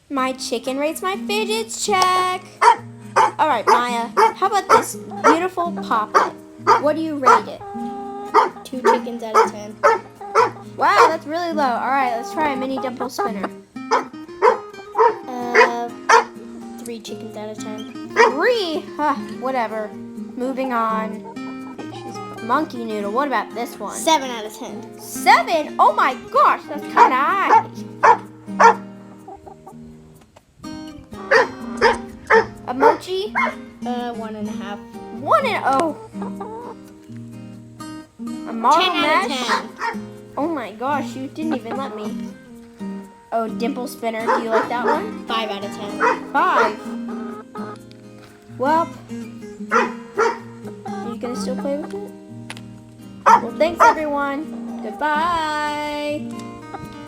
My chicken rates my fidgets check. All right, Maya, how about this beautiful poppet? What do you rate it? 2 chickens out of 10. Wow, that's really low. All right, let's try a mini dimple spinner. 3 chickens out of 10. 3? Huh, whatever. Moving on. Monkey noodle. What about this one? 7 out of 10. 7? Oh my gosh, that's kind of high. A mochi? 1.5. 1 A marble 10 out of mesh? 10. Oh my gosh, you didn't even let me. Oh, dimple spinner. Do you like that one? 5 out of 10. 5. Well, are you gonna still play with it? Well, thanks everyone. Goodbye.